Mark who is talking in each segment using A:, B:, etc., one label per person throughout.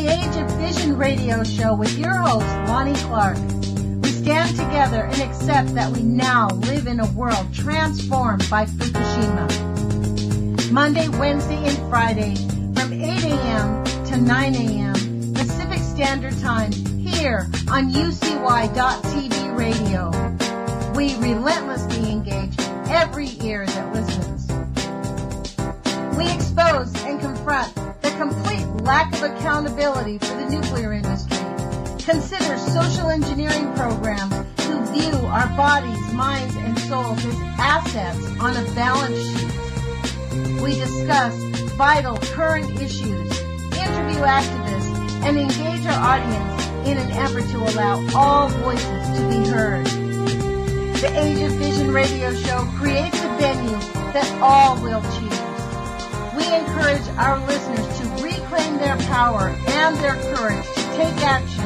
A: Age of Fission radio show with your host, Lonnie Clark. We stand together and accept that we now live in a world transformed by Fukushima. Monday, Wednesday, and Friday from 8 a.m. to 9 a.m. Pacific Standard Time here on UCY.TV radio. We relentlessly engage every ear that listens. We expose and confront the complete lack of accountability for the nuclear industry. Consider social engineering programs who view our bodies, minds, and souls as assets on a balance sheet. We discuss vital current issues, interview activists, and engage our audience in an effort to allow all voices to be heard. The Age of Vision radio show creates a venue that all will choose. We encourage our listeners to reclaim their power and their courage to take action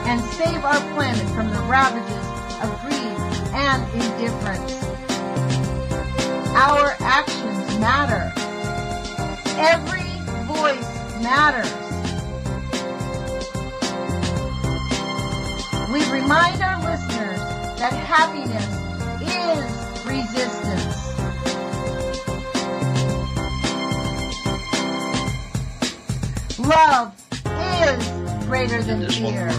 A: and save our planet from the ravages of greed and indifference. Our actions matter. Every voice matters. We remind our listeners that happiness is resistance. Love is greater than fear.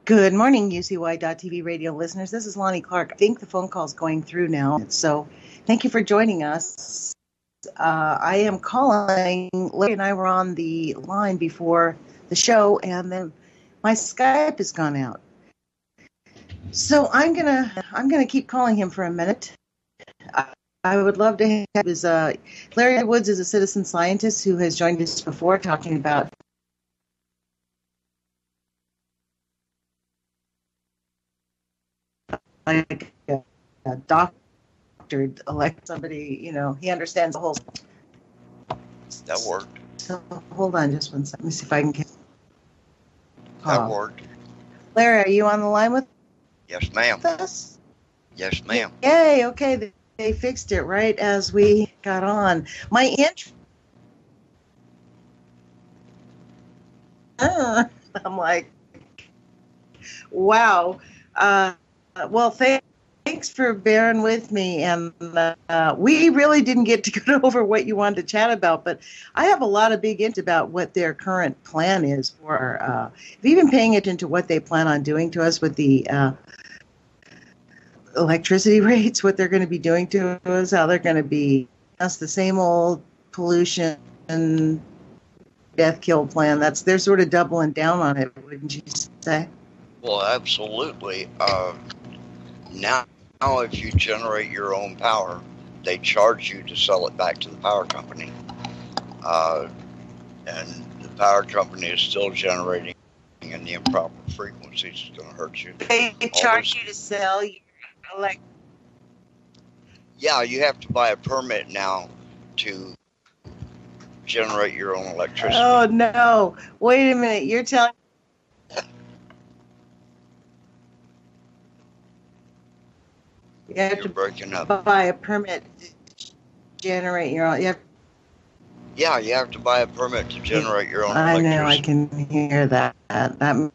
A: Good morning, UCY.TV radio listeners. This is Lonnie Clark. I think the phone call is going through now, so thank you for joining us. I am calling. Larry and I were on the line before the show, and then my Skype has gone out. So I'm gonna keep calling him for a minute. I would love to have his. Larry Woods is a citizen scientist who has joined us before, talking about like a doctor elect somebody, he understands the whole.
B: That worked.
A: So hold on just one second. Let me see if I can get.
B: That
A: call.
B: worked.
A: Larry, are you on the line with
B: Yes, ma'am.
A: us?
B: Yes, ma'am.
A: Yay, okay. They fixed it right as we got on. My intro. I'm like, wow. Well, thanks for bearing with me. And we really didn't get to go over what you wanted to chat about, but I have a lot of big into about what their current plan is for. Have you been paying attention to what they plan on doing to us with the electricity rates, what they're going to be doing to us, how they're going to be us the same old pollution and death kill plan? They're sort of doubling down on it, wouldn't you say?
B: Well, absolutely. Now, if you generate your own power, they charge you to sell it back to the power company. And the power company is still generating, and the improper frequencies is going to hurt you.
A: They charge you to sell your
B: Yeah, you have to buy a permit now to generate your own electricity.
A: Oh, no. Wait a minute. You're telling you have
B: You're
A: to
B: breaking up.
A: buy a permit to generate your own.
B: Yeah, you have to buy a permit to generate your own
A: I
B: electricity.
A: know. I can hear that. That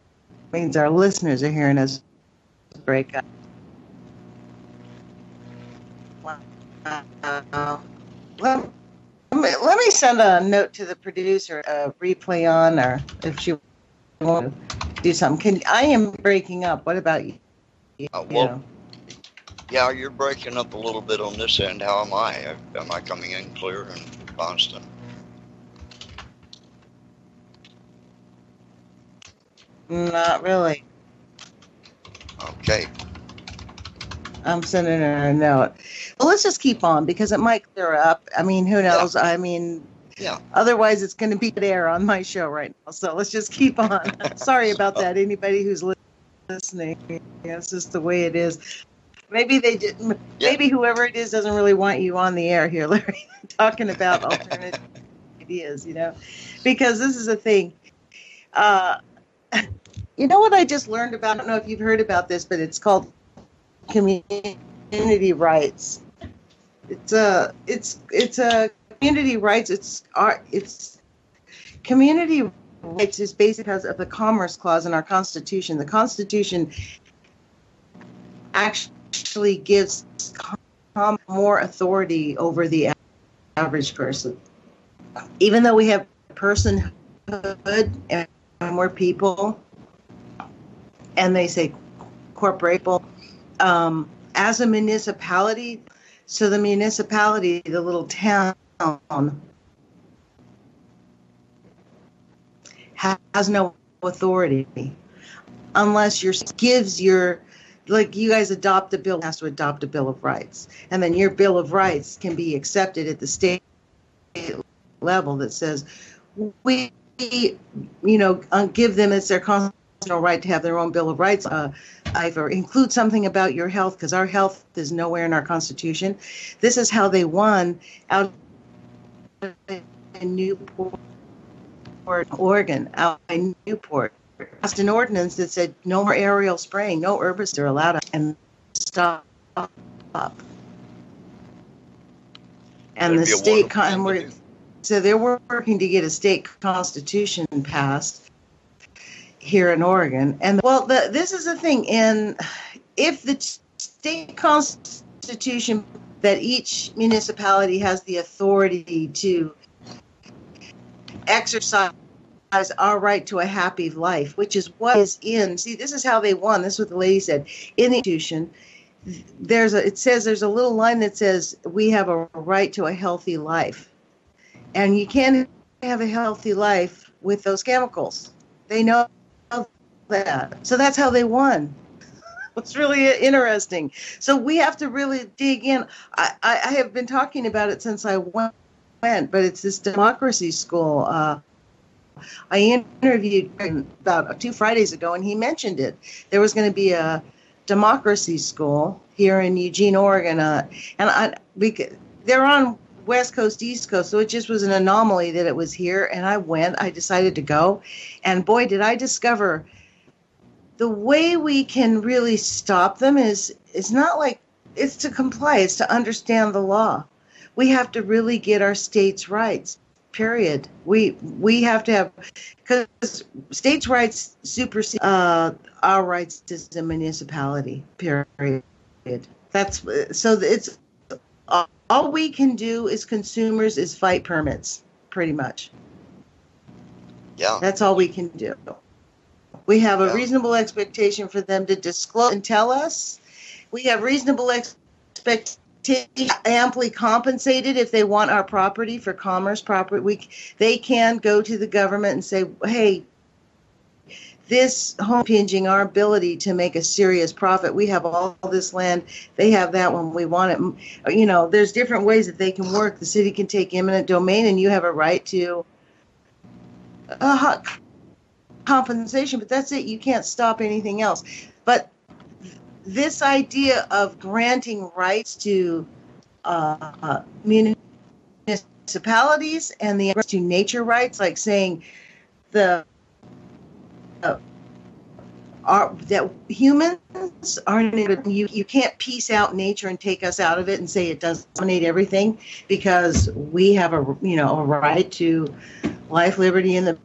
A: means our listeners are hearing us break up. Let me send a note to the producer, replay on, or if she wants to do something. I am breaking up. What about you?
B: Yeah, you're breaking up a little bit on this end. How am I? Am I coming in clear and constant?
A: Not really.
B: Okay.
A: I'm sending her a note. Well, let's just keep on because it might clear up. I mean, who knows? Yeah. I mean, otherwise it's going to be dead air on my show right now. So let's just keep on. Sorry about that. Anybody who's listening, it's just the way it is. Maybe they didn't. Yeah. Maybe whoever it is doesn't really want you on the air here, Larry, talking about alternative ideas, because this is a thing. You know what I just learned about? I don't know if you've heard about this, but it's called community rights. It's a community rights. It's community rights is based because of the Commerce Clause in our Constitution. The Constitution actually gives more authority over the average person. Even though we have personhood and more people, and they say corporate people, as a municipality, so the municipality, the little town, has no authority unless like you guys adopt a bill, has to adopt a Bill of Rights, and then your Bill of Rights can be accepted at the state level that says we, give them as their constitutional right to have their own Bill of Rights. Or include something about your health, because our health is nowhere in our Constitution. This is how they won out in Newport, Oregon, out in Newport. Passed an ordinance that said no more aerial spraying, no herbicides are allowed, and stop. And the state, so they're working to get a state constitution passed here in Oregon. And this is the thing. And if the state constitution that each municipality has the authority to exercise our right to a happy life, which is what is in. See, this is how they won. This is what the lady said. In the Constitution, there's a little line that says we have a right to a healthy life, and you can't have a healthy life with those chemicals. They know that. So that's how they won. It's really interesting. So we have to really dig in. I have been talking about it since I went, but it's this democracy school. I interviewed him about 2 Fridays ago, and he mentioned it. There was going to be a democracy school here in Eugene, Oregon, they're on West Coast, East Coast, so it just was an anomaly that it was here, and I went. I decided to go, and boy, did I discover
C: the way we can really stop them is not like it's to comply. It's to understand the law. We have to really get our states' rights. Period. We have to have, because states' rights supersede our rights as a municipality. Period. That's so. It's all we can do as consumers is fight permits. Pretty much.
B: Yeah.
C: That's all we can do. We have a reasonable expectation for them to disclose and tell us. We have reasonable expectation, amply compensated if they want our property for commerce property. They can go to the government and say, hey, this home impinging our ability to make a serious profit. We have all this land. They have that when we want it. You know, there's different ways that they can work. The city can take eminent domain, and you have a right to compensation, but that's it. You can't stop anything else. But this idea of granting rights to municipalities and the to nature rights, like saying that humans aren't, you can't piece out nature and take us out of it and say it does dominate everything, because we have a right to life, liberty, and the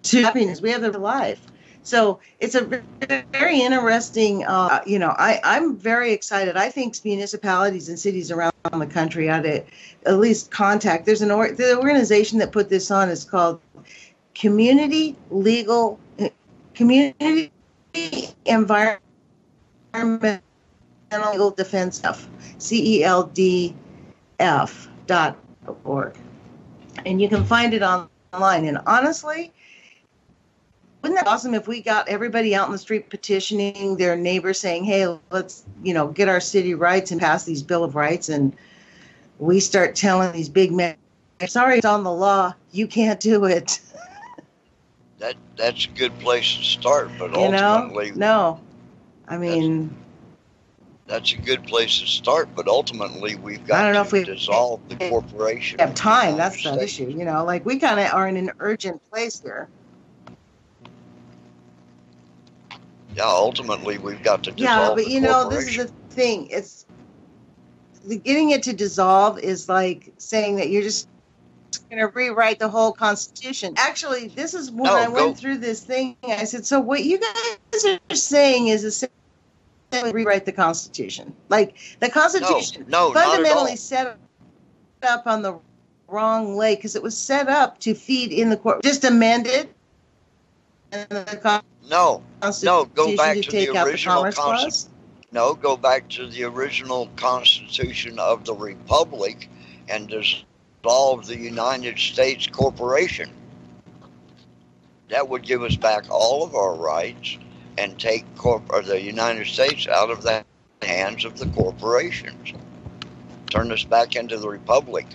C: to happiness. We have the life. So it's a very interesting, I'm very excited. I think municipalities and cities around the country ought to at least contact. There's the organization that put this on is called Community Environmental Legal Defense, CELDF.org. And you can find it online. And honestly, wouldn't that be awesome if we got everybody out in the street petitioning their neighbors saying, hey, let's, get our city rights and pass these Bill of Rights, and we start telling these big men, sorry, it's on the law, you can't do it.
B: That's a good place to start, but ultimately...
C: No. I mean...
B: That's a good place to start, but ultimately we've got to dissolve the corporation.
C: We have time, that's the issue. Like we kind of are in an urgent place here.
B: Yeah, ultimately we've got to dissolve the corporation.
C: Yeah, but this is the thing. It's getting it to dissolve is like saying that you're just going to rewrite the whole Constitution. Actually, this is when I went through this thing. I said, so what you guys are saying is essentially rewrite the Constitution. Like the Constitution fundamentally set up on the wrong leg, because it was set up to feed in the court. Just amend it. And the
B: go back to the original Constitution. No, go back to the original Constitution of the Republic and dissolve the United States Corporation. That would give us back all of our rights and take the United States out of the hands of the corporations. Turn us back into the Republic,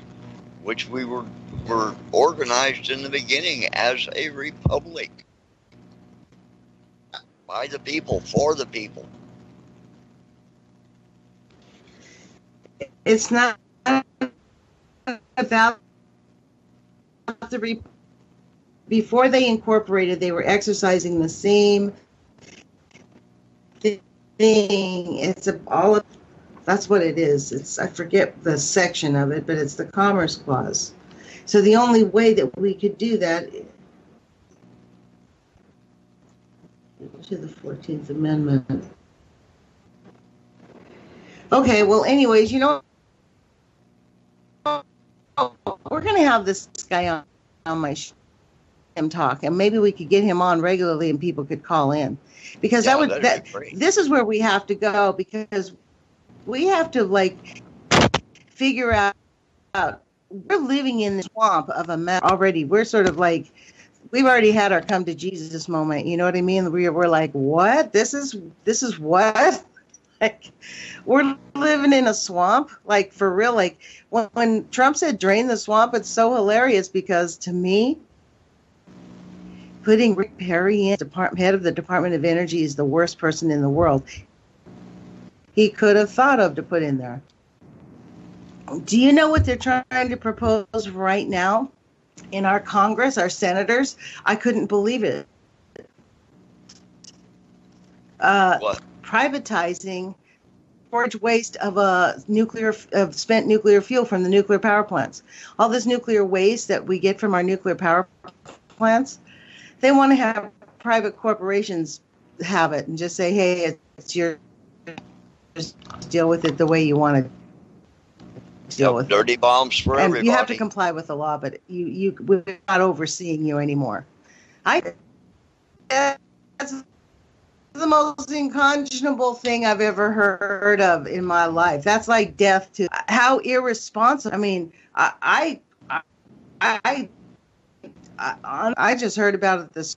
B: which we were organized in the beginning as a republic. By the people, for the people.
C: It's not about before they incorporated, they were exercising the same thing. That's what it is. I forget the section of it, but it's the Commerce Clause. So the only way that we could do that to the 14th Amendment. Okay, well, anyways, we're going to have this guy on my show, him talk, and maybe we could get him on regularly and people could call in, because this is where we have to go, because we have to figure out we're living in the swamp of a mess already. We're sort of like, we've already had our come to Jesus moment. You know what I mean? We're like, what? This is what? Like, we're living in a swamp, like for real. Like when Trump said drain the swamp, it's so hilarious, because to me, putting Rick Perry in head of the Department of Energy is the worst person in the world he could have thought of to put in there. Do you know what they're trying to propose right now in our Congress, our senators? I couldn't believe it. privatizing storage waste of spent nuclear fuel from the nuclear power plants. All this nuclear waste that we get from our nuclear power plants, they want to have private corporations have it and just say, hey, it's your, just deal with it the way you want to deal with
B: dirty
C: it.
B: Bombs for
C: and
B: everybody.
C: You have to comply with the law, but we're not overseeing you anymore. That's the most unconscionable thing I've ever heard of in my life. That's like death to how irresponsible. I mean, I just heard about it this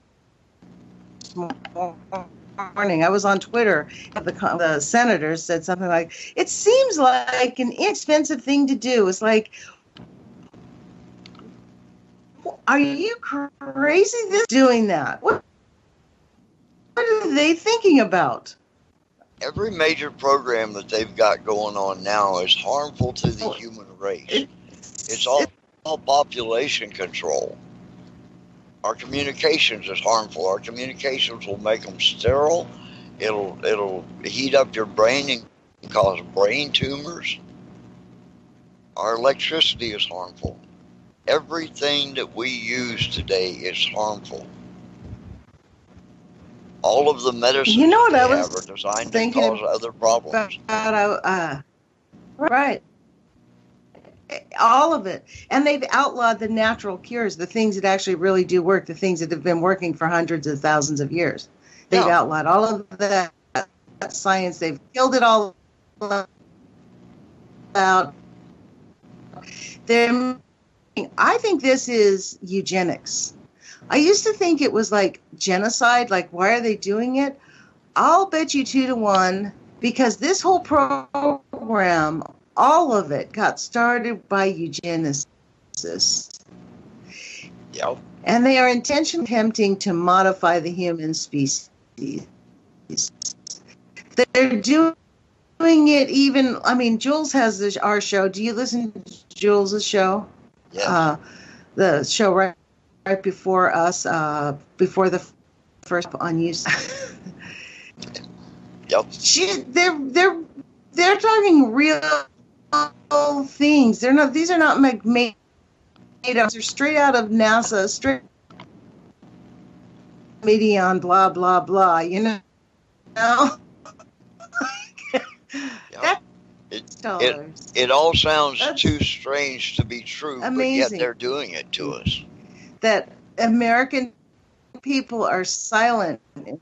C: morning. I was on Twitter. The senators said something like, "It seems like an inexpensive thing to do." It's like, are you crazy? Doing that? What are they thinking about?
B: Every major program that they've got going on now is harmful to the human race. It's all population control. Our communications is harmful. Our communications will make them sterile. It'll heat up your brain and cause brain tumors. Our electricity is harmful. Everything that we use today is harmful. All of the medicines that they have are designed to cause other problems.
C: Right. All of it. And they've outlawed the natural cures, the things that actually really do work, the things that have been working for hundreds of thousands of years. They've outlawed all of that science. They've killed it all out. I think this is eugenics. I used to think it was like genocide, like why are they doing it? I'll bet you 2-1 because this whole program, all of it got started by eugenicists.
B: Yep.
C: And they are intentionally attempting to modify the human species. They're doing it even, I mean, Jules has our show. Do you listen to Jules' show?
B: Yes.
C: The show right before us, before the first on use.
B: Yep.
C: They're talking real things. These are not made up. They're straight out of NASA, straight median, blah blah blah. You know.
B: It all sounds too strange to be true,
C: amazing.
B: But yet they're doing it to us.
C: That American people are silent.
B: And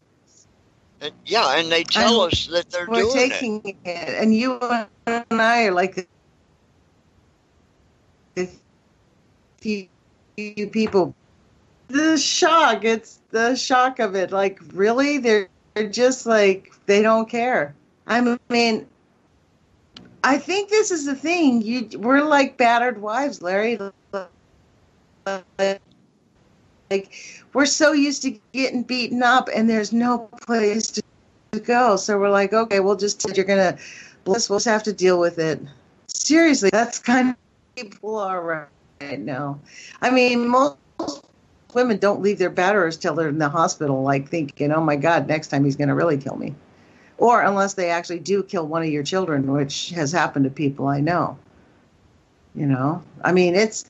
B: they tell us that they're doing it.
C: We're taking it, and you and I are like the few people. It's the shock of it. Like, really? They're just like, they don't care. I mean, I think this is the thing. We're like battered wives, Larry. Like, we're so used to getting beaten up, and there's no place to go. So we're like, okay, we'll just we'll just have to deal with it. Seriously, that's kind of people are right now. I mean, most women don't leave their batterers till they're in the hospital, like thinking, oh my God, next time he's going to really kill me. Or unless they actually do kill one of your children, which has happened to people I know. You know, I mean, this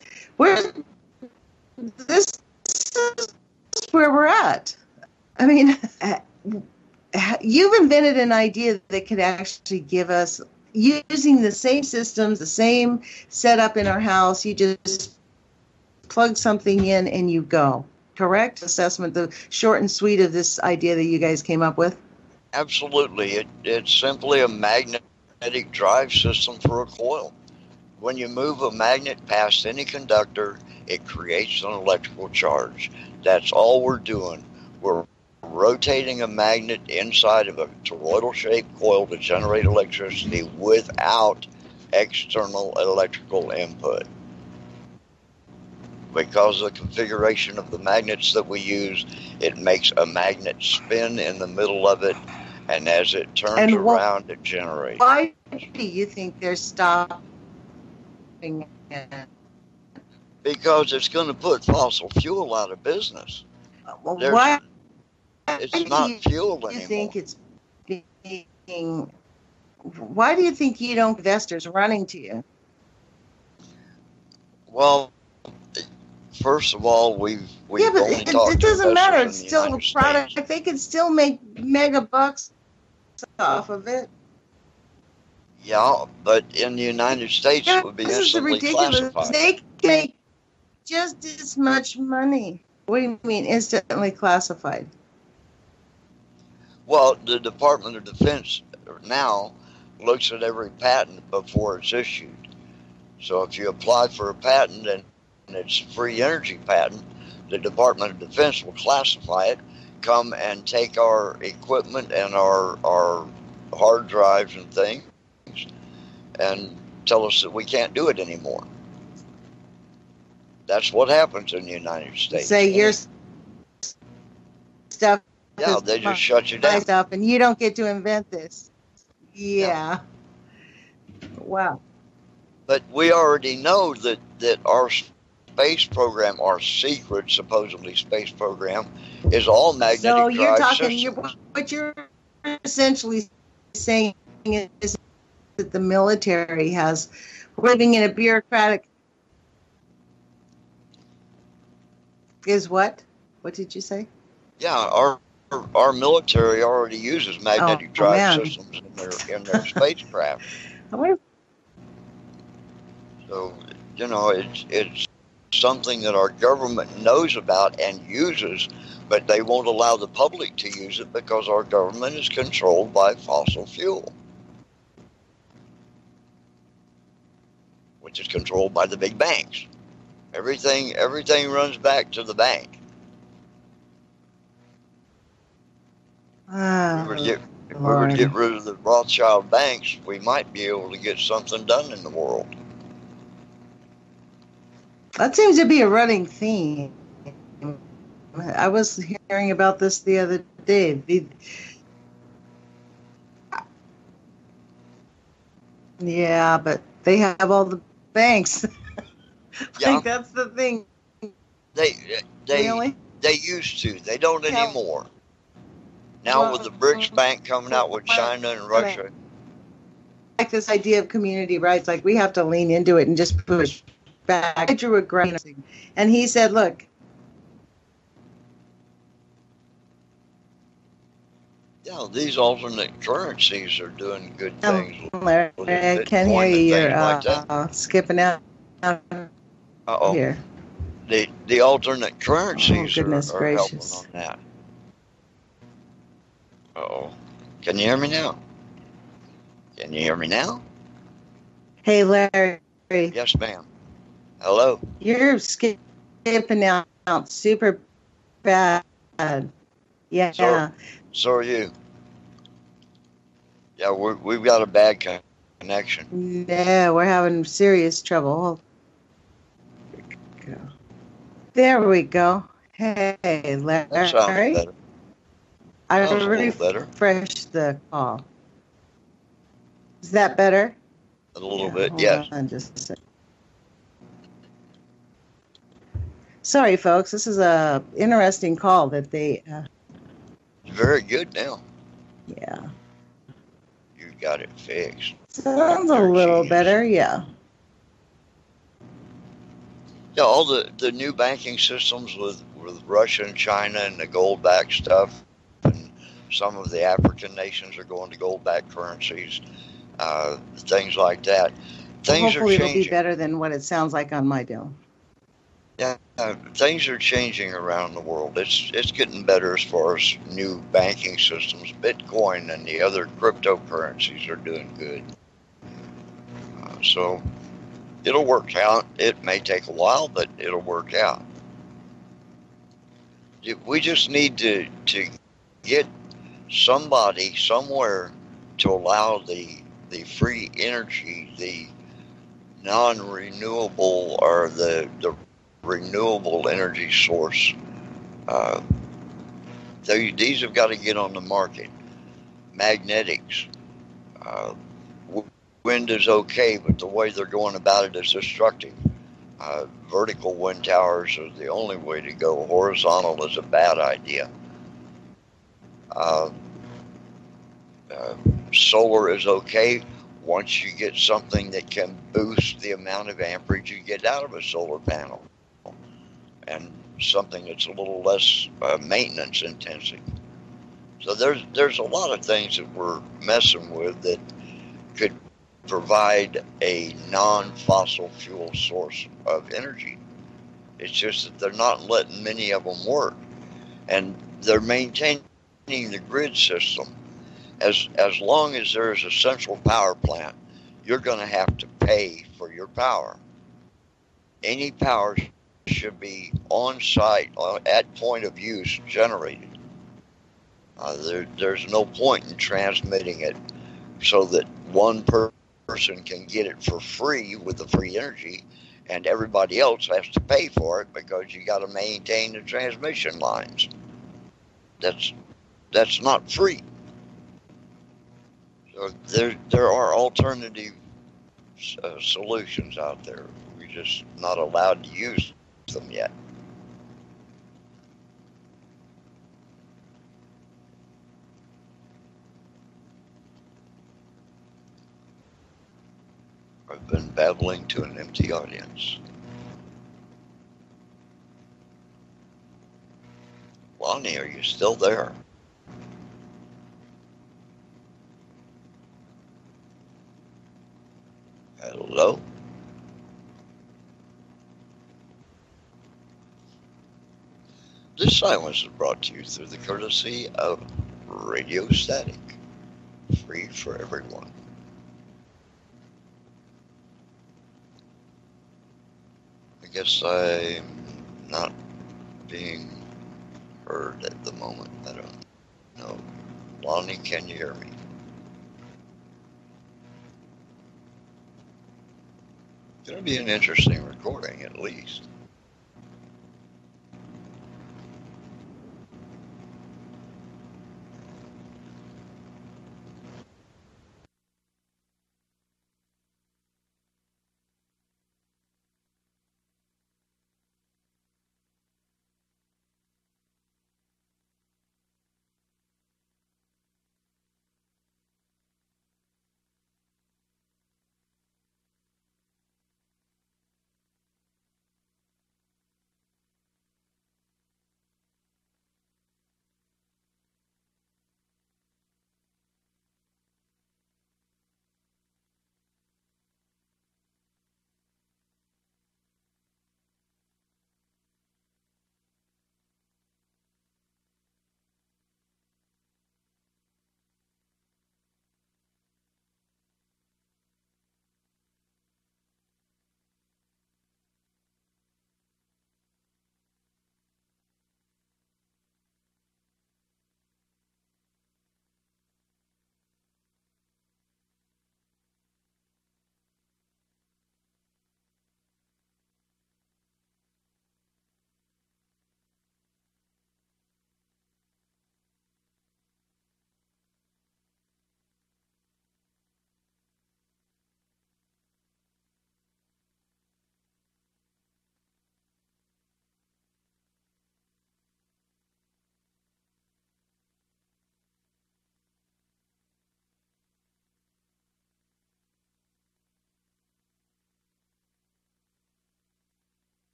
C: is where we're at. I mean, you've invented an idea that could actually give us, using the same systems, the same setup in our house, you just plug something in and you go. Correct? Assessment, the short and sweet of this idea that you guys came up with?
B: Absolutely. It's simply a magnetic drive system for a coil. When you move a magnet past any conductor, it creates an electrical charge. That's all we're doing. We're rotating a magnet inside of a toroidal-shaped coil to generate electricity without external electrical input. Because of the configuration of the magnets that we use, it makes a magnet spin in the middle of it, and as it turns around, it generates.
C: Why do you think they're stopping it?
B: Because it's going to put fossil fuel out of business.
C: Why?
B: It's not fuel anymore.
C: You think it's why do you think you don't investors running to you?
B: Well, first of all, we've
C: yeah, but
B: only talked
C: it
B: to
C: doesn't matter. It's
B: the
C: still a
B: United
C: product.
B: States.
C: They can still make mega bucks off of it.
B: Yeah, but in the United States, it would be instantly classified.
C: They can make just as much money. What do you mean instantly classified?
B: Well, the Department of Defense now looks at every patent before it's issued. So if you apply for a patent and it's a free energy patent, the Department of Defense will classify it, come and take our equipment and our hard drives and things, and tell us that we can't do it anymore. That's what happens in the United States.
C: Say your stuff.
B: Yeah, they just shut you down.
C: Stuff, and you don't get to invent this. Yeah. Wow.
B: But we already know that our space program, our secret, supposedly space program, is all magnetic
C: so you're
B: drive
C: talking,
B: systems.
C: what you're essentially saying is that the military has, we're living in a bureaucratic, is what? What did you say?
B: Yeah, our military already uses magnetic drive systems in their spacecraft. So, you know, it's something that our government knows about and uses, but they won't allow the public to use it because our government is controlled by fossil fuel, which is controlled by the big banks. Everything runs back to the bank. If we were to get rid of the Rothschild banks, we might be able to get something done in the world.
C: That seems to be a running theme. I was hearing about this the other day. Yeah, but they have all the banks.
B: Yeah.
C: That's the thing.
B: They
C: really?
B: They used to. They don't anymore. Now with the BRICS Bank coming out with China and Russia.
C: Like this idea of community rights, like we have to lean into it and just push back. I drew a graph, and he said, look.
B: Yeah, these alternate currencies are doing good things.
C: Larry, I can hear you. You're skipping out here.
B: The alternate currencies are helping on that. Uh-oh. Can you hear me now? Can you hear me now?
C: Hey, Larry.
B: Yes, ma'am. Hello.
C: You're skipping out super bad. Yeah.
B: So are you. Yeah, we've got a bad connection.
C: Yeah, we're having serious trouble. There we go. Hey, Larry.
B: That sounds better.
C: I refreshed the call. Is that better?
B: A little bit, yes.
C: Just a second. Sorry, folks. This is a interesting call that they.
B: It's very good now.
C: Yeah.
B: You got it fixed.
C: Sounds a little better, yeah.
B: Yeah, all the new banking systems with Russia and China and the gold-backed stuff. Some of the African nations are going to gold-backed currencies, things like that. Things
C: Hopefully
B: are changing.
C: It'll be better than what it sounds like on my deal.
B: Yeah, things are changing around the world. It's getting better as far as new banking systems. Bitcoin and the other cryptocurrencies are doing good. So it'll work out. It may take a while, but it'll work out. We just need to get somebody somewhere to allow the free energy, the non-renewable or the renewable energy source. These have got to get on the market. Magnetics. Wind is okay, but the way they're going about it is destructive. Vertical wind towers are the only way to go. Horizontal is a bad idea. Solar is okay once you get something that can boost the amount of amperage you get out of a solar panel, and something that's a little less maintenance intensive. So there's a lot of things that we're messing with that could provide a non-fossil fuel source of energy. It's just that they're not letting many of them work, and they're maintaining the grid system. As long as there is a central power plant, you're going to have to pay for your power. Any power should be on site at point of use generated. There's no point in transmitting it so that one person can get it for free with the free energy, and everybody else has to pay for it because you got to maintain the transmission lines. That's not free. So there are alternative solutions out there. We're just not allowed to use them yet. I've been babbling to an empty audience. Lonnie, are you still there? Hello? This silence is brought to you through the courtesy of Radio Static, free for everyone. I guess I'm not being heard at the moment. I don't know. Lonnie, can you hear me? It's going to be an interesting recording, at least.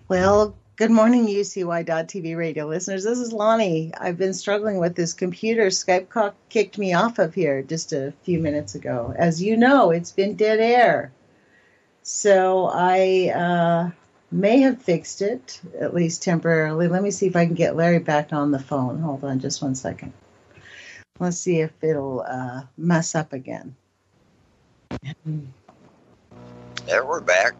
C: Well, good morning, UCY.TV radio listeners. This is Lonnie. I've been struggling with this computer. Skype kicked me off of here just a few minutes ago. As you know, it's been dead air. So I may have fixed it, at least temporarily. Let me see if I can get Larry back on the phone. Hold on just one second. Let's see if it'll mess up again.
B: There, we're back.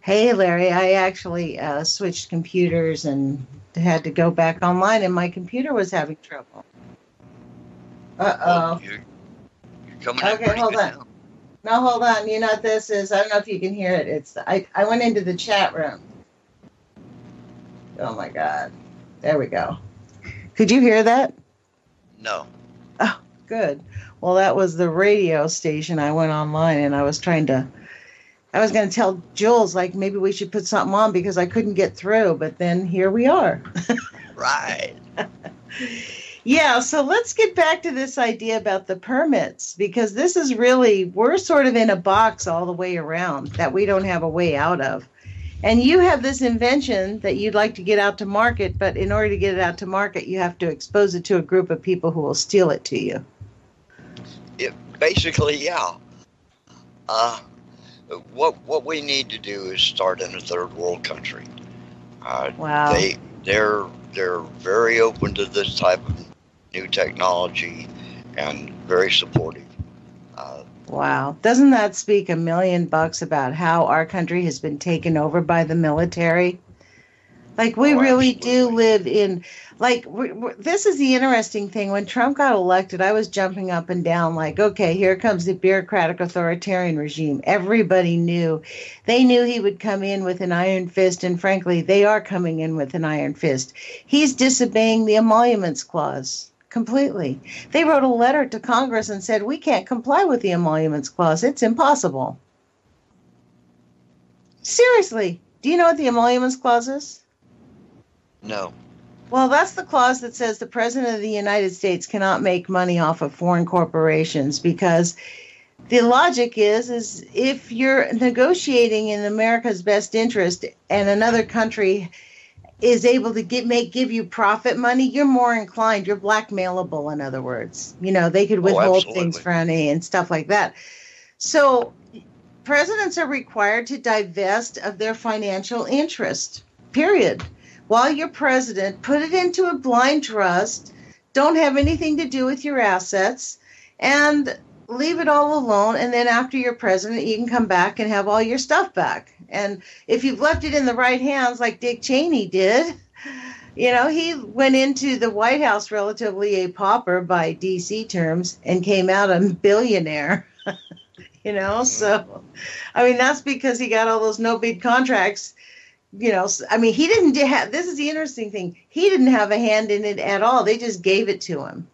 C: Hey, Larry, I actually switched computers and had to go back online, and my computer was having trouble. Uh-oh.
B: You're coming
C: okay, hold on.
B: Now.
C: No, hold on. You know what this is? I don't know if you can hear it. I went into the chat room. Oh, my God. There we go. Could you hear that?
B: No.
C: Oh, good. Well, that was the radio station. I went online, and I was going to tell Jules, like, maybe we should put something on because I couldn't get through. But then here we are.
B: Right.
C: Yeah, so let's get back to this idea about the permits, because this is really, we're sort of in a box all the way around that we don't have a way out of. And you have this invention that you'd like to get out to market, but in order to get it out to market, you have to expose it to a group of people who will steal it to you.
B: Basically, yeah. What we need to do is start in a third world country.
C: Wow.
B: They're very open to this type of new technology and very supportive.
C: Wow. Doesn't that speak $1 million about how our country has been taken over by the military? Like, we really do live in, like, this is the interesting thing. When Trump got elected, I was jumping up and down like, okay, here comes the bureaucratic authoritarian regime. Everybody knew. They knew he would come in with an iron fist, and frankly, they are coming in with an iron fist. He's disobeying the emoluments clause completely. They wrote a letter to Congress and said, we can't comply with the emoluments clause. It's impossible. Seriously, do you know what the emoluments clause is?
B: No.
C: Well, that's the clause that says the President of the United States cannot make money off of foreign corporations, because the logic is if you're negotiating in America's best interest and another country is able to give you profit money, you're more inclined, you're blackmailable, in other words. You know, they could withhold things for money and stuff like that. So presidents are required to divest of their financial interest, period. While you're president, put it into a blind trust, don't have anything to do with your assets, and leave it all alone. And then after you're president, you can come back and have all your stuff back. And if you've left it in the right hands, like Dick Cheney did, you know, he went into the White House relatively a pauper by DC terms and came out a billionaire. You know, so, I mean, that's because he got all those no-bid contracts. You know, I mean, he didn't have, this is the interesting thing, he didn't have a hand in it at all. They just gave it to him.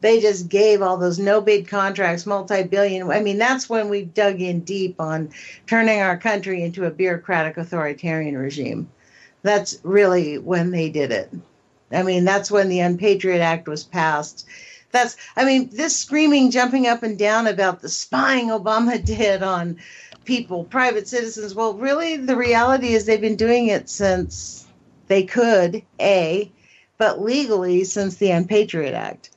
C: They just gave all those no-bid contracts, multi-billion. I mean, that's when we dug in deep on turning our country into a bureaucratic authoritarian regime. That's really when they did it. I mean, that's when the Unpatriot Act was passed. This screaming, jumping up and down about the spying Obama did on people, private citizens. Well, really, the reality is they've been doing it since they could, but legally since the Unpatriot Act.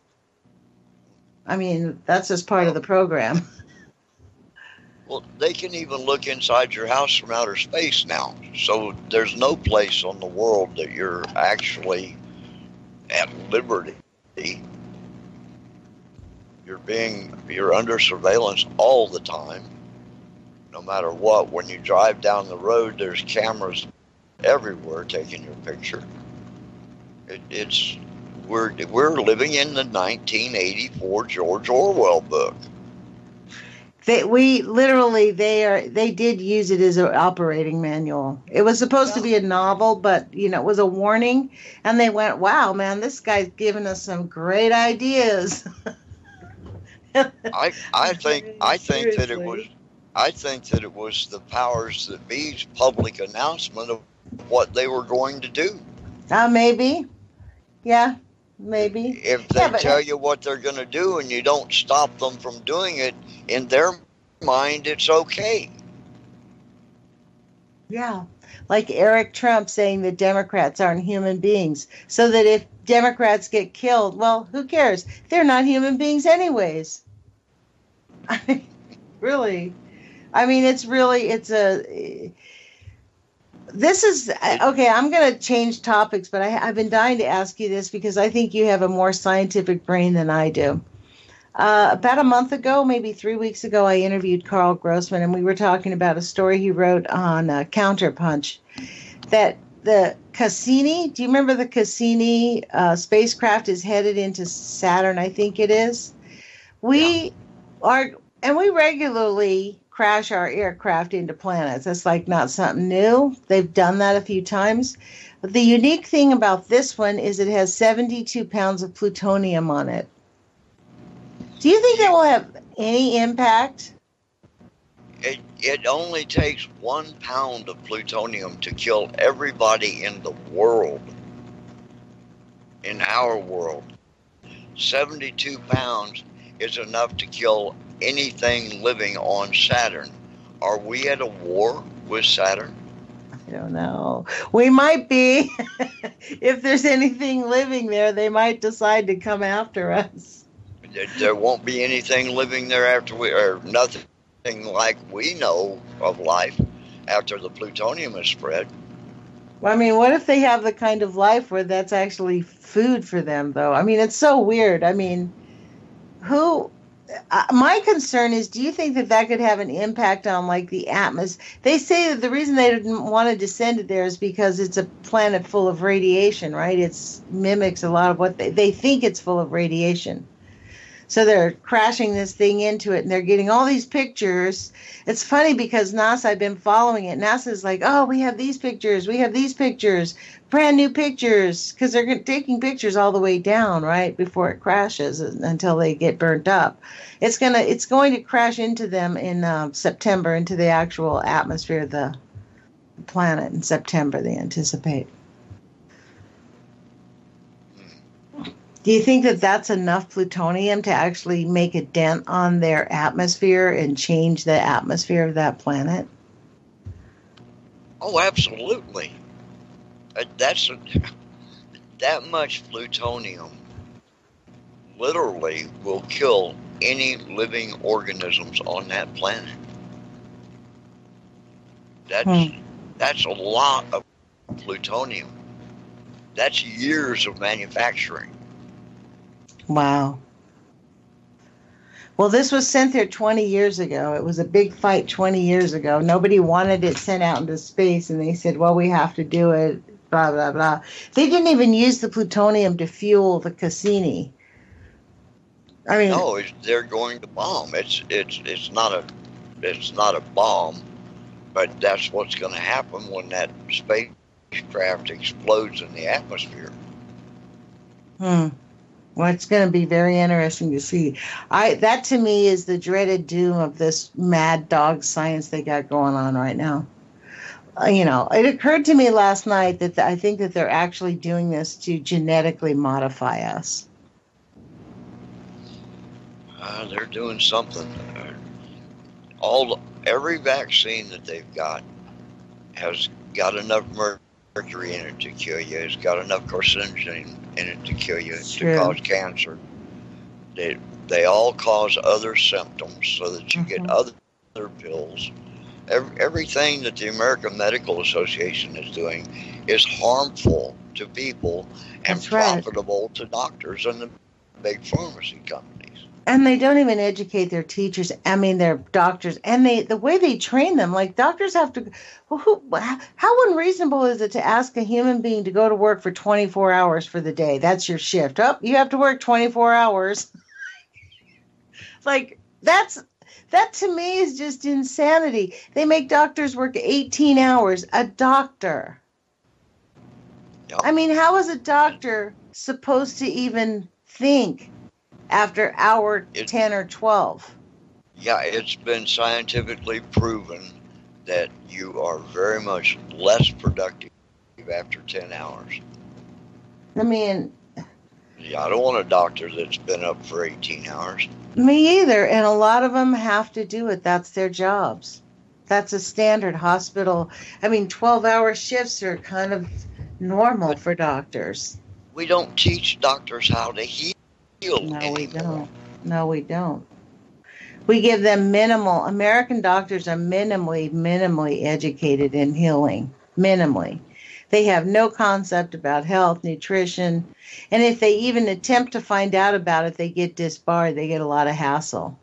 C: I mean, that's just part of the program.
B: Well, they can even look inside your house from outer space now. So there's no place on the world that you're actually at liberty. You're under surveillance all the time. No matter what, when you drive down the road, there's cameras everywhere taking your picture. We're living in the 1984 George Orwell book.
C: They did use it as an operating manual. It was supposed to be a novel, but you know, it was a warning, and they went, "Wow, man, this guy's giving us some great ideas."
B: I think that it was the powers that be's public announcement of what they were going to do.
C: Maybe. Yeah, maybe.
B: If they tell you what they're going to do and you don't stop them from doing it, in their mind, it's okay.
C: Yeah. like Eric Trump saying that Democrats aren't human beings, so that if Democrats get killed, well, who cares? They're not human beings anyways. I mean, really. I mean, this is, okay, I'm going to change topics, but I've been dying to ask you this because I think you have a more scientific brain than I do. About a month ago, maybe 3 weeks ago, I interviewed Carl Grossman, and we were talking about a story he wrote on Counterpunch, that the Cassini, do you remember the Cassini spacecraft is headed into Saturn, I think it is? We regularly crash our aircraft into planets. That's like not something new. They've done that a few times. But the unique thing about this one is it has 72 pounds of plutonium on it. Do you think that will have any impact?
B: It only takes 1 pound of plutonium to kill everybody in the world, in our world. 72 pounds is enough to kill anything living on Saturn. Are we at a war with Saturn?
C: I don't know. We might be. If there's anything living there, they might decide to come after us.
B: There won't be anything living there after or nothing like we know of life after the plutonium is spread.
C: Well, I mean, what if they have the kind of life where that's actually food for them, though? I mean, it's so weird. I mean, my concern is, do you think that could have an impact on, like, the atmosphere? They say that the reason they didn't want to descend it there is because it's a planet full of radiation, right? It mimics a lot of what they think it's full of radiation. So they're crashing this thing into it, and they're getting all these pictures. It's funny because NASA, I've been following it. NASA's like, oh, we have these pictures, brand new pictures, because they're taking pictures all the way down, right, before it crashes until they get burnt up. It's going to crash into them in September, into the actual atmosphere of the planet in September, they anticipate. Do you think that that's enough plutonium to actually make a dent on their atmosphere and change the atmosphere of that planet?
B: Oh, absolutely. That much plutonium literally will kill any living organisms on that planet. That's a lot of plutonium. That's years of manufacturing.
C: Wow. Well, this was sent there 20 years ago. It was a big fight 20 years ago. Nobody wanted it sent out into space, and they said, well, we have to do it, blah, blah, blah. They didn't even use the plutonium to fuel the Cassini. I mean,
B: no, they're going to bomb. It's not a bomb, but that's what's going to happen when that spacecraft explodes in the atmosphere.
C: Well, it's going to be very interesting to see. That to me is the dreaded doom of this mad dog science they got going on right now. It occurred to me last night that I think that they're actually doing this to genetically modify us.
B: They're doing something. Every vaccine that they've got has got enough mercury in it to kill you. It's got enough carcinogen in it to kill you, to cause cancer. They all cause other symptoms so that you get other pills. Everything that the American Medical Association is doing is harmful to people and profitable to doctors and the big pharmacy companies.
C: And they don't even educate their teachers. I mean, their doctors, and the way they train them. Like, doctors have to. How unreasonable is it to ask a human being to go to work for 24 hours for the day? That's your shift. Oh, you have to work 24 hours. Like, that to me is just insanity. They make doctors work 18 hours. A doctor. Yep. I mean, how is a doctor supposed to even think after hour 10 or 12?
B: Yeah, it's been scientifically proven that you are very much less productive after 10 hours.
C: I mean,
B: yeah, I don't want a doctor that's been up for 18 hours.
C: Me either. And a lot of them have to do it. That's their jobs. That's a standard hospital. I mean, 12-hour shifts are kind of normal for doctors.
B: We don't teach doctors how to heal anymore.
C: We don't. We give them minimal. American doctors are minimally educated in healing. Minimally. They have no concept about health, nutrition, and if they even attempt to find out about it, they get disbarred. They get a lot of hassle.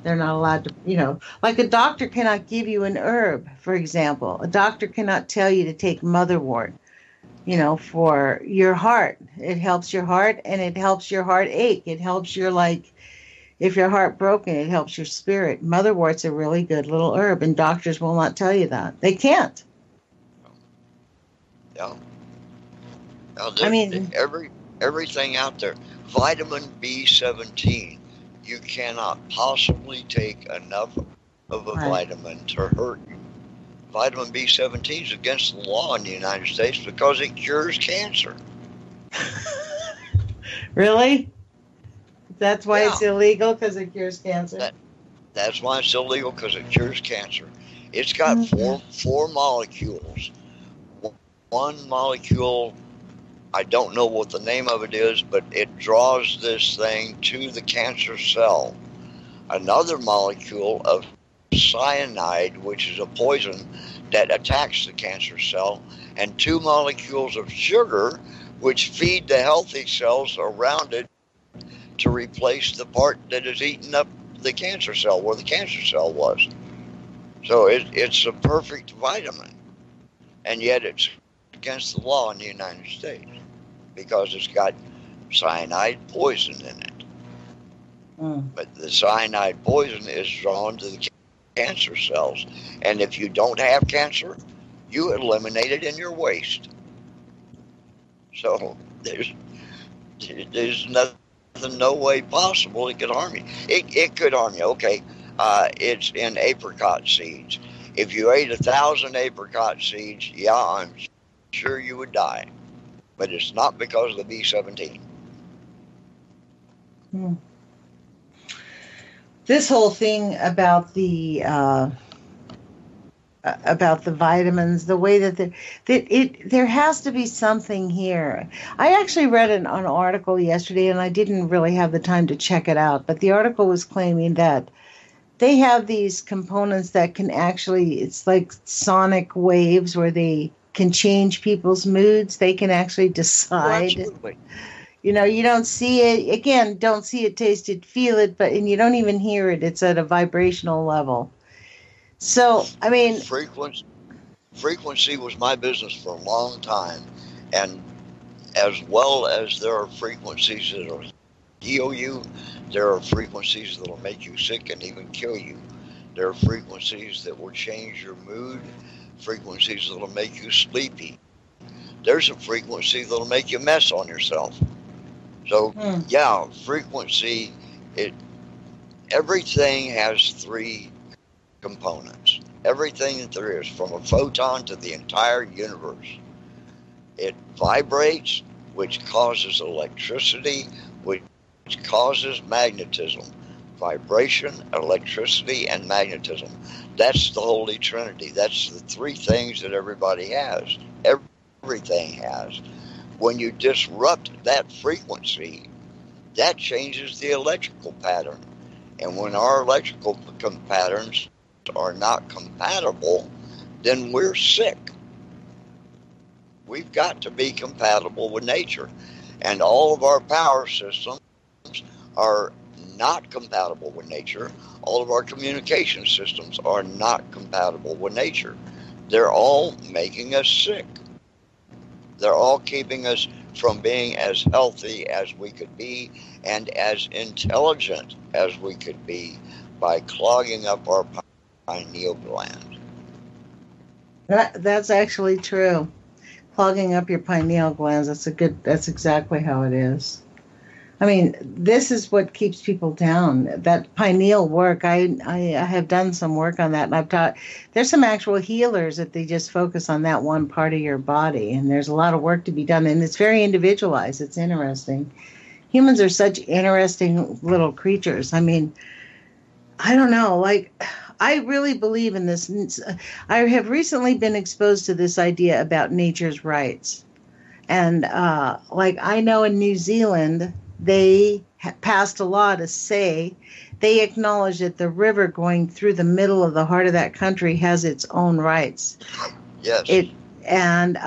C: They're not allowed to, like a doctor cannot give you an herb, for example. A doctor cannot tell you to take motherwort, for your heart. It helps your heart, and it helps your heart ache. It helps your, if your heart broken, it helps your spirit. Motherwort's a really good little herb, and doctors will not tell you that. They can't.
B: Yeah. Now, everything out there. Vitamin B17. You cannot possibly take enough of a vitamin to hurt you. Vitamin B17 is against the law in the United States because it cures cancer.
C: Really? That's why it's illegal, because it cures cancer?
B: That's why it's illegal, because it cures cancer. It's got four molecules. One molecule, I don't know what the name of it is, but it draws this thing to the cancer cell. Another molecule of cyanide, which is a poison that attacks the cancer cell, and 2 molecules of sugar, which feed the healthy cells around it to replace the part that is eating up the cancer cell, where the cancer cell was. So it's a perfect vitamin, and yet it's against the law in the United States because it's got cyanide poison in it. But the cyanide poison is drawn to the cancer cells, and if you don't have cancer, you eliminate it in your waste. So there's nothing, no way possible it could harm you. It could harm you. Okay, it's in apricot seeds. If you ate 1,000 apricot seeds, yeah, I'm sure you would die. But it's not because of the B17.
C: This whole thing about the vitamins, the way that there has to be something here. I actually read an article yesterday, and I didn't really have the time to check it out, but the article was claiming that they have these components that can actually, it's like sonic waves where they can change people's moods. They can actually decide.
B: Absolutely.
C: You don't see it. Again, don't see it, taste it, feel it, and you don't even hear it. It's at a vibrational level. So, I mean...
B: Frequency was my business for a long time. And as well as there are frequencies that will heal you, there are frequencies that will make you sick and even kill you. There are frequencies that will change your mood, frequencies that will make you sleepy. There's a frequency that will make you mess on yourself. So, yeah, frequency, everything has 3 components. Everything that there is, from a photon to the entire universe. It vibrates, which causes electricity, which causes magnetism. Vibration, electricity, and magnetism. That's the Holy Trinity. That's the 3 things that everybody has. Everything has. When you disrupt that frequency, that changes the electrical pattern. And when our electrical patterns are not compatible, then we're sick. We've got to be compatible with nature. And all of our power systems are not compatible with nature. All of our communication systems are not compatible with nature. They're all making us sick. They're all keeping us from being as healthy as we could be and as intelligent as we could be by clogging up our pineal gland.
C: That's actually true. Clogging up your pineal glands, that's exactly how it is. I mean, this is what keeps people down. That pineal work, I have done some work on that, and I've taught, there's some actual healers that they just focus on that one part of your body, and there's a lot of work to be done, and it's very individualized. It's interesting. Humans are such interesting little creatures. I mean, I don't know. Like, I really believe in this. I have recently been exposed to this idea about nature's rights. And like, I know in New Zealand, they passed a law to say they acknowledge that the river going through the middle of the heart of that country has its own rights.
B: Yes.
C: And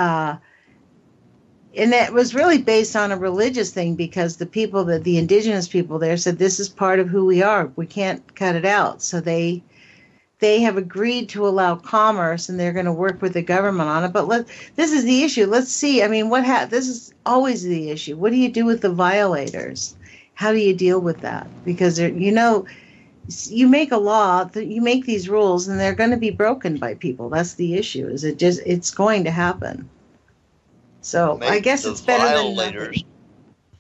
C: it was really based on a religious thing, because the indigenous people there said, this is part of who we are. We can't cut it out. So they have agreed to allow commerce, and they're going to work with the government on it. But this is the issue. Let's see. I mean, this is always the issue. What do you do with the violators? How do you deal with that? Because you make a law, you make these rules, and they're going to be broken by people. That's the issue. It's going to happen. So I guess it's better than nothing.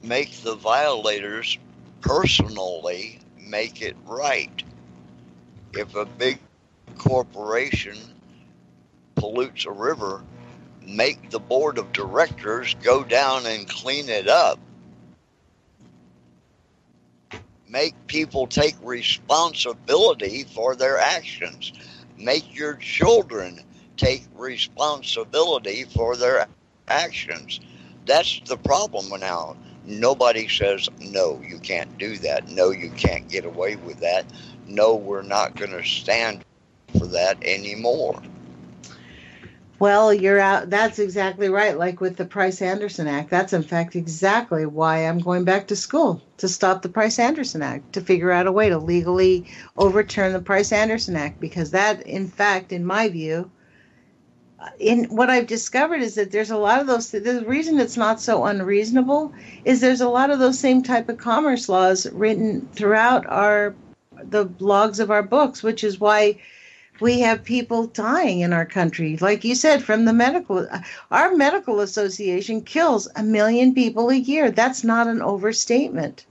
B: Make the violators personally make it right. If a big corporation pollutes a river, make the board of directors go down and clean it up. Make people take responsibility for their actions. Make your children take responsibility for their actions. That's the problem now. Nobody says, no, you can't do that. No, you can't get away with that. No, we're not going to stand for that anymore.
C: Well, you're out. That's exactly right. Like with the Price-Anderson Act, that's in fact exactly why I'm going back to school, to stop the Price-Anderson Act, to figure out a way to legally overturn the Price-Anderson Act, because that, in fact, in my view, in what I've discovered is that there's a lot of those. The reason it's not so unreasonable is there's a lot of those same type of commerce laws written throughout the logs of our books, which is why we have people dying in our country. Like you said, from our medical association kills 1 million people a year. That's not an overstatement.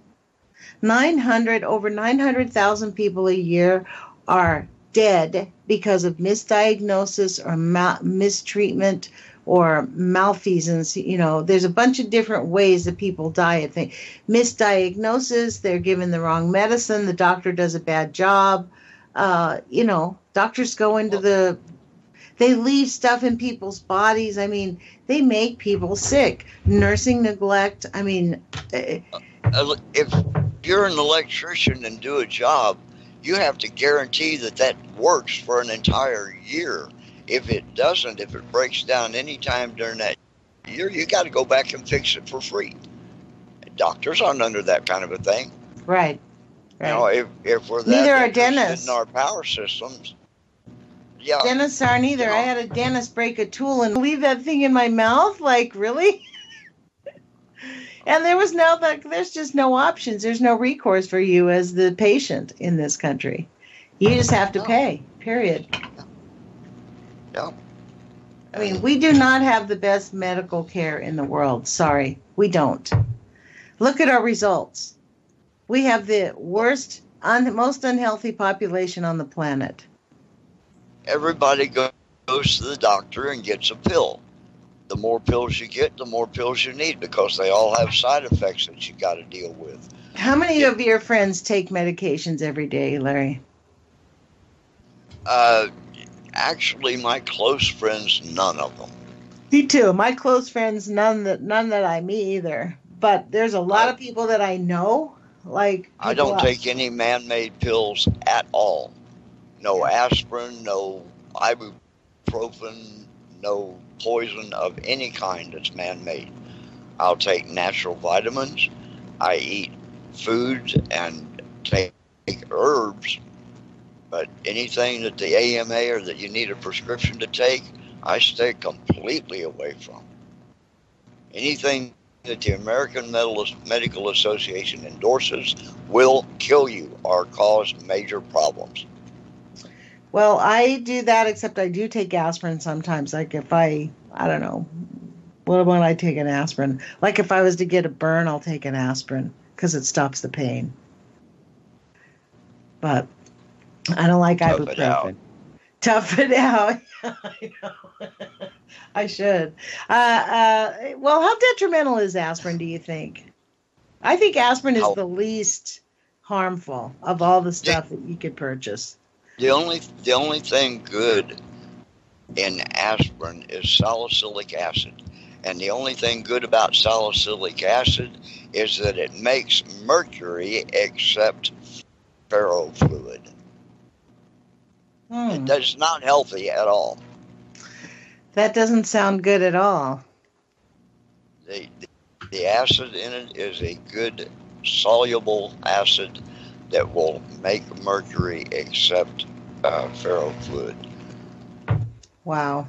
C: Over 900,000 people a year are dead because of misdiagnosis or mistreatment or malfeasance. There's a bunch of different ways that people die. I think misdiagnosis, they're given the wrong medicine, the doctor does a bad job. Doctors go into they leave stuff in people's bodies. I mean, they make people sick. Nursing neglect. I mean,
B: if you're an electrician and do a job, you have to guarantee that works for an entire year. If it doesn't, if it breaks down any time during that year, you got to go back and fix it for free. Doctors aren't under that kind of a thing.
C: Right.
B: If we're that
C: neither are
B: interested
C: dentists
B: in our power systems, yeah.
C: Dentists aren't either. I had a dentist break a tool and leave that thing in my mouth. Like, really? And there's just no options. There's no recourse for you as the patient in this country. You just have to pay, period.
B: Yeah.
C: I mean, we do not have the best medical care in the world. Sorry, we don't. Look at our results. We have the worst, most unhealthy population on the planet.
B: Everybody goes to the doctor and gets a pill. The more pills you get, the more pills you need, because they all have side effects that you got to deal with.
C: How many of your friends take medications every day, Larry?
B: Actually, my close friends, none of them.
C: Me too. My close friends, none that me either. But there's a lot of people that I know. Like,
B: I don't take any man-made pills at all. No aspirin, no ibuprofen, no poison of any kind that's man-made. I'll take natural vitamins. I eat foods and take herbs. But anything that the AMA or that you need a prescription to take, I stay completely away from. Anything that the American Medical Association endorses will kill you or cause major problems.
C: Well, I do that, except I do take aspirin sometimes. Like if I don't know, when I take an aspirin? Like if I was to get a burn, I'll take an aspirin because it stops the pain. But I don't like ibuprofen. Tough it out. I know. I should. Well, how detrimental is aspirin, do you think? I think aspirin is the least harmful of all the stuff that you could purchase.
B: The only thing good in aspirin is salicylic acid. And the only thing good about salicylic acid is that it makes mercury except ferrofluid. It's not healthy at all.
C: That doesn't sound good at all.
B: The acid in it is a good soluble acid that will make mercury except ferrofluid.
C: Wow.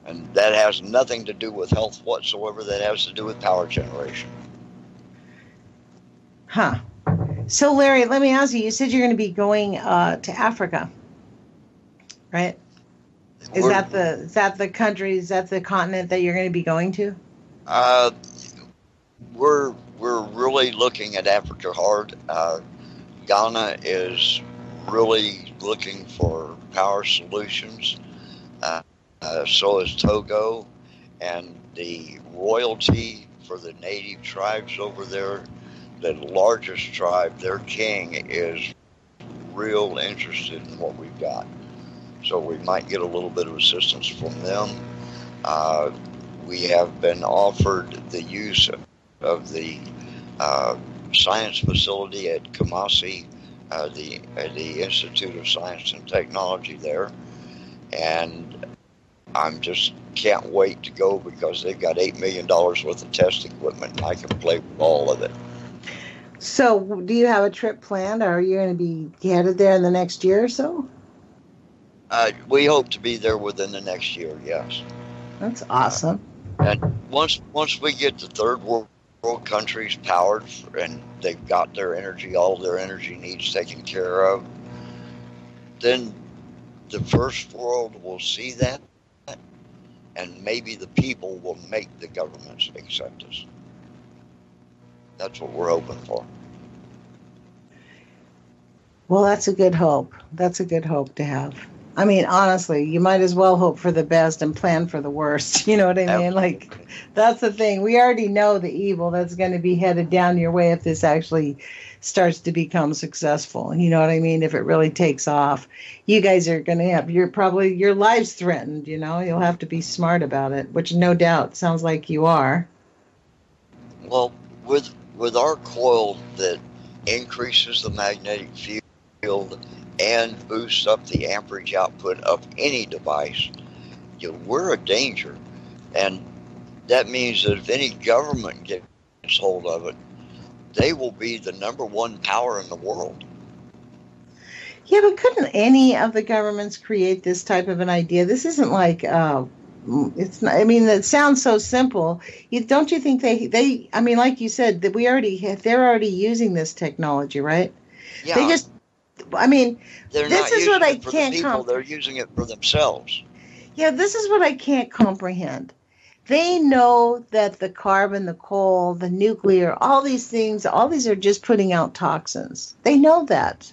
B: And that has nothing to do with health whatsoever. That has to do with power generation.
C: Huh. So, Larry, let me ask you. You said you're going to be going to Africa, right? Is that the country? Is that the continent that you're going to be going to?
B: We're really looking at Africa hard. Ghana is really looking for power solutions. So is Togo, and the royalty for the native tribes over there, the largest tribe, their king is real interested in what we've got. So we might get a little bit of assistance from them. We have been offered the use of the science facility at Kumasi, the Institute of Science and Technology there, and I'm just can't wait to go because they've got $8 million worth of test equipment and I can play with all of it.
C: So do you have a trip planned, or are you going to be headed there in the next year or so?
B: We hope to be there within the next year, yes.
C: That's awesome.
B: And once we get the third world countries powered and they've got their energy, all their energy needs taken care of, then the first world will see that, and maybe the people will make the governments accept us. That's what we're hoping for.
C: Well, that's a good hope. That's a good hope to have. I mean, honestly, you might as well hope for the best and plan for the worst. You know what I mean?
B: Absolutely.
C: Like, that's the thing. We already know the evil that's going to be headed down your way if this actually starts to become successful. You know what I mean? If it really takes off, you guys are going to have your lives threatened. You know, you'll have to be smart about it, which no doubt sounds like you are.
B: Well, with our coil that increases the magnetic field and boosts up the amperage output of any device, we're a danger. And that means that if any government gets hold of it, they will be the number one power in the world.
C: Yeah, but couldn't any of the governments create this type of an idea? This isn't like, it's not, I mean, it sounds so simple. Don't you think they, I mean, like you said, that they're already using this technology, right?
B: Yeah.
C: They just, I mean,
B: they're
C: this is what I can't
B: comprehend. They're using it for themselves.
C: Yeah, this is what I can't comprehend. They know that the carbon, the coal, the nuclear, all these are just putting out toxins. They know that.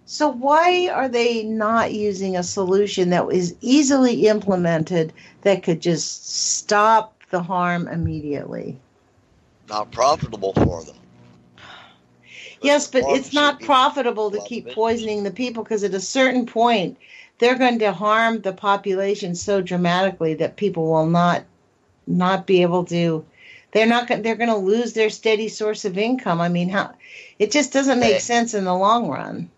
C: So why are they not using a solution that is easily implemented that could just stop the harm immediately?
B: Not profitable for them.
C: Yes, but it's not profitable to keep poisoning the people, because at a certain point, they're going to harm the population so dramatically that people will not be able to. They're going to lose their steady source of income. I mean, it just doesn't make sense in the long run.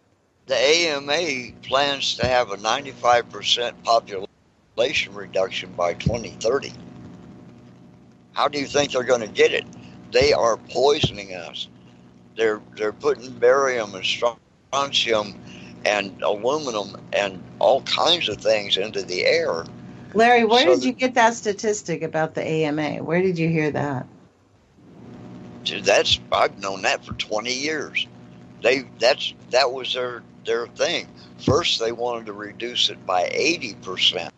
B: The AMA plans to have a 95% population reduction by 2030. How do you think they're going to get it? They are poisoning us. They're putting barium and strontium and aluminum and all kinds of things into the air.
C: Larry, where did you get that statistic about the AMA? Where did you hear that?
B: I've known that for 20 years. That was their thing. First, they wanted to reduce it by 80%,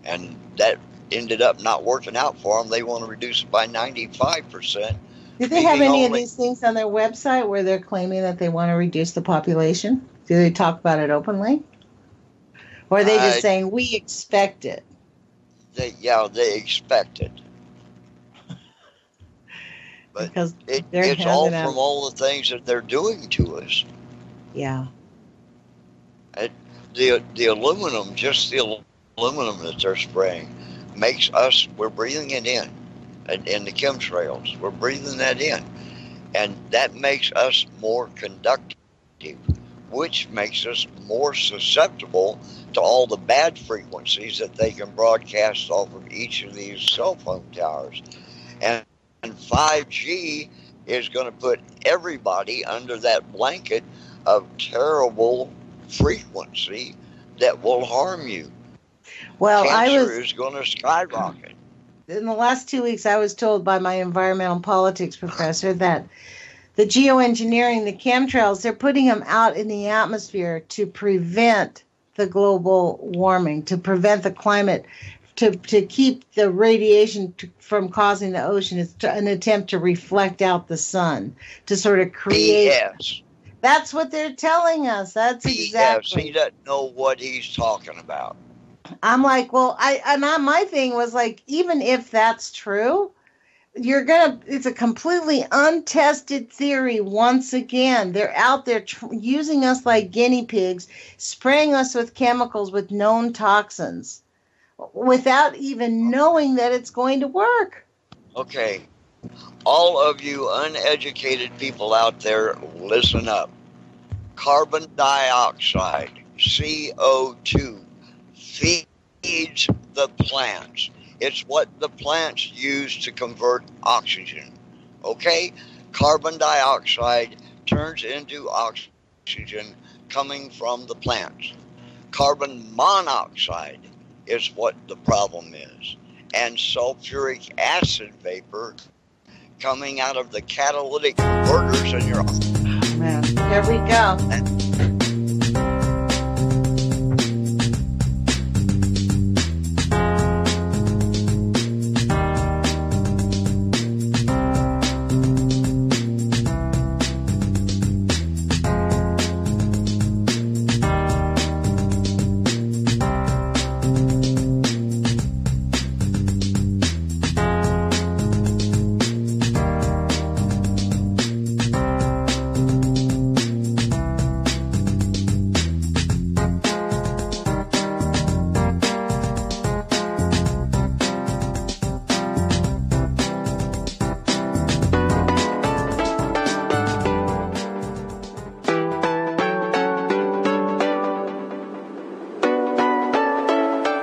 B: and that ended up not working out for them. They want to reduce it by 95%.
C: Do they have any of these things on their website where they're claiming that they want to reduce the population? Do they talk about it openly? Or are they just saying, we expect it?
B: They expect it. But it's all from all the things that they're doing to us.
C: Yeah.
B: The aluminum, just the aluminum that they're spraying, makes us, we're breathing it in the chemtrails. We're breathing that in. And that makes us more conductive, which makes us more susceptible to all the bad frequencies that they can broadcast off of each of these cell phone towers. And 5G is going to put everybody under that blanket of terrible frequency that will harm you.
C: Well,
B: Cancer is going to skyrocket.
C: In the last 2 weeks, I was told by my environmental politics professor that the geoengineering, the chemtrails, they're putting them out in the atmosphere to prevent the global warming, to prevent the climate, to keep the radiation from causing the ocean. It's an attempt to reflect out the sun, to sort of create.
B: Yes.
C: That's what they're telling us. That's exactly.
B: He doesn't know what he's talking about.
C: I'm like, well, my thing was like, even if that's true, it's a completely untested theory once again. They're out there using us like guinea pigs, spraying us with chemicals with known toxins without even knowing that it's going to work.
B: Okay. All of you uneducated people out there, listen up. Carbon dioxide, CO2, feeds the plants. It's what the plants use to convert oxygen. Okay? Carbon dioxide turns into oxygen coming from the plants. Carbon monoxide is what the problem is. And sulfuric acid vapor coming out of the catalytic converters in your...
C: Oh, man, here we go.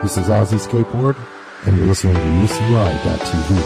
D: This is Ozzy Skateboard, and you're listening to UCI.tv.